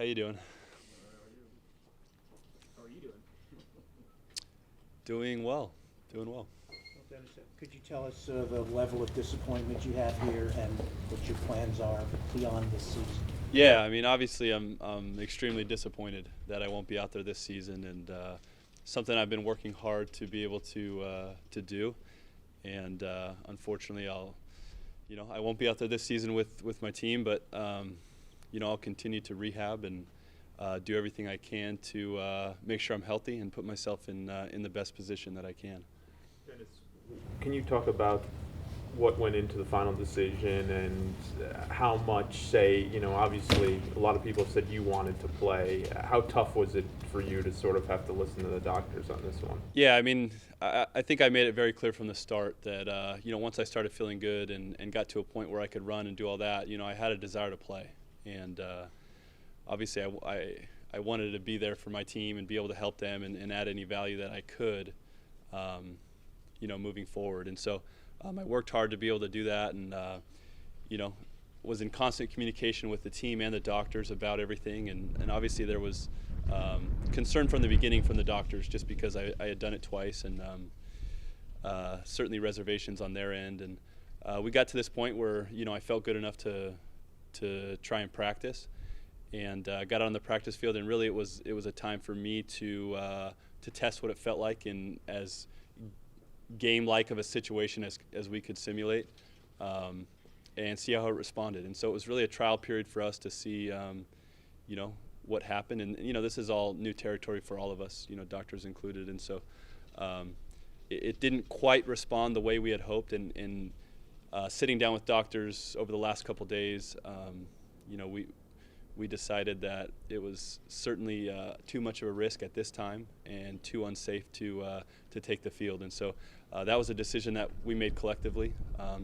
How you doing? How are you doing? Doing well. Doing well. Dennis, could you tell us the level of disappointment you have here and what your plans are beyond this season? Yeah, I mean, obviously, I'm extremely disappointed that I won't be out there this season, and something I've been working hard to be able to do. And unfortunately, I won't be out there this season with my team, but I'll continue to rehab and do everything I can to make sure I'm healthy and put myself in the best position that I can. Dennis, can you talk about what went into the final decision and how much, obviously a lot of people said you wanted to play. How tough was it for you to sort of have to listen to the doctors on this one? Yeah, I mean, I think I made it very clear from the start that, once I started feeling good and got to a point where I could run and do all that, I had a desire to play. And obviously I wanted to be there for my team and be able to help them and add any value that I could, moving forward. And so I worked hard to be able to do that and, was in constant communication with the team and the doctors about everything. And obviously there was concern from the beginning from the doctors just because I had done it twice and certainly reservations on their end. And we got to this point where, I felt good enough to try and practice and got on the practice field. And really it was a time for me to test what it felt like in as game-like of a situation as we could simulate and see how it responded. And so it was really a trial period for us to see, what happened. And, this is all new territory for all of us, doctors included. And so it didn't quite respond the way we had hoped. And sitting down with doctors over the last couple days, we decided that it was certainly too much of a risk at this time and too unsafe to take the field. And so that was a decision that we made collectively.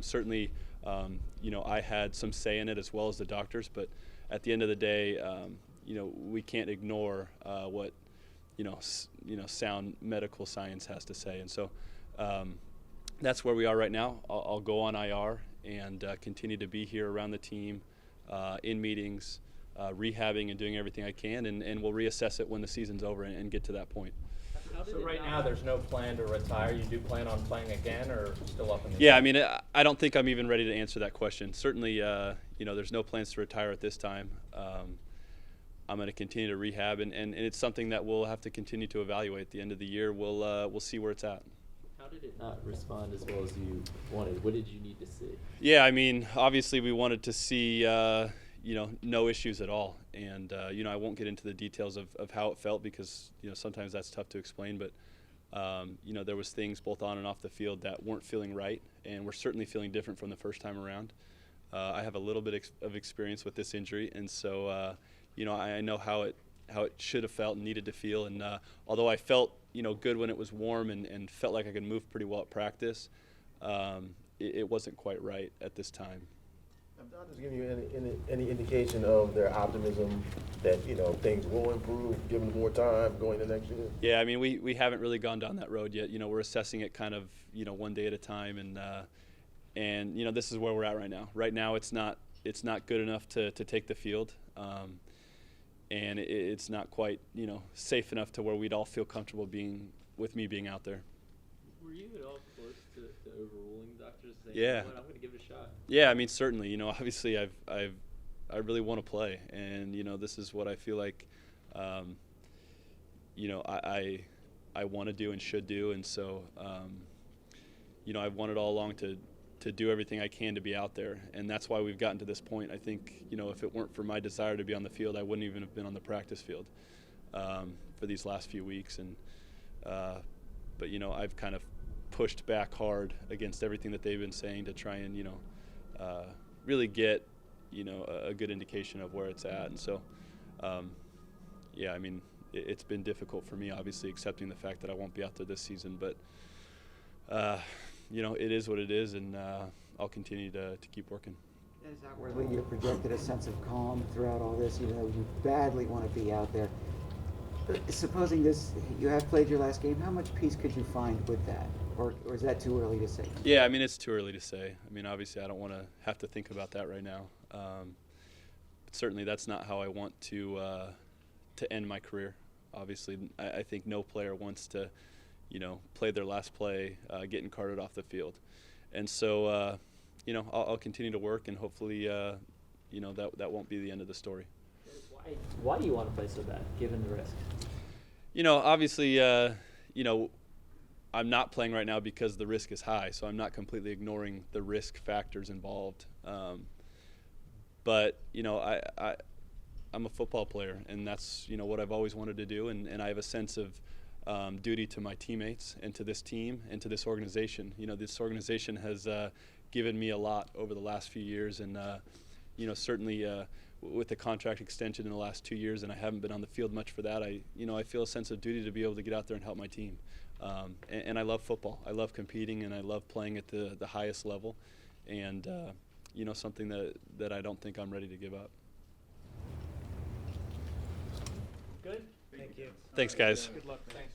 Certainly, I had some say in it as well as the doctors, but at the end of the day, we can't ignore what sound medical science has to say. And so that's where we are right now. I'll go on IR and continue to be here around the team in meetings, rehabbing and doing everything I can, and we'll reassess it when the season's over and get to that point. So right now, there's no plan to retire. You do plan on playing again, or still up in the air? Yeah, I mean, I don't think I'm even ready to answer that question. Certainly, there's no plans to retire at this time. I'm going to continue to rehab, and it's something that we'll have to continue to evaluate. At the end of the year, we'll see where it's at. How did it not respond as well as you wanted? What did you need to see? Yeah, I mean, obviously we wanted to see, no issues at all. And, I won't get into the details of how it felt because, sometimes that's tough to explain. But, there was things both on and off the field that weren't feeling right, and we're certainly feeling different from the first time around. I have a little bit of experience with this injury, and so, I know how it should have felt and needed to feel. And although I felt, good when it was warm and felt like I could move pretty well at practice, it wasn't quite right at this time. Have doctors given you any indication of their optimism that, things will improve given more time going into next year? Yeah, I mean, we haven't really gone down that road yet. We're assessing it kind of, one day at a time. And this is where we're at right now. Right now, it's not good enough to take the field. And it's not quite, safe enough to where we'd all feel comfortable with me being out there. Were you at all close to overruling doctors saying, Yeah. I'm going to give it a shot? Yeah, I mean, certainly, obviously I really want to play, and, this is what I feel like, I want to do and should do. And so, I've wanted all along to do everything I can to be out there, and that's why we've gotten to this point. I think, if it weren't for my desire to be on the field, I wouldn't even have been on the practice field for these last few weeks. And but I've kind of pushed back hard against everything that they've been saying to try and really get a good indication of where it's at. And so yeah, I mean, it's been difficult for me, obviously, accepting the fact that I won't be out there this season, but it is what it is, and I'll continue to keep working. As outwardly, you projected a sense of calm throughout all this. You badly want to be out there. Supposing you have played your last game, how much peace could you find with that? Or is that too early to say? Yeah, I mean, it's too early to say. I mean, obviously, I don't want to have to think about that right now. certainly that's not how I want to end my career. Obviously, I think no player wants to, play their last play getting carted off the field. And so, I'll continue to work, and hopefully, that won't be the end of the story. Why do you want to play so bad, given the risk? Obviously, I'm not playing right now because the risk is high, so I'm not completely ignoring the risk factors involved. But I'm a football player, and that's what I've always wanted to do, and I have a sense of duty to my teammates and to this team and to this organization. This organization has given me a lot over the last few years, and certainly with the contract extension in the last 2 years, and I haven't been on the field much for that. I feel a sense of duty to be able to get out there and help my team. And I love football. I love competing, and I love playing at the highest level, and something that I don't think I'm ready to give up. Good? Thank you. Thanks, guys. Good luck. Thanks.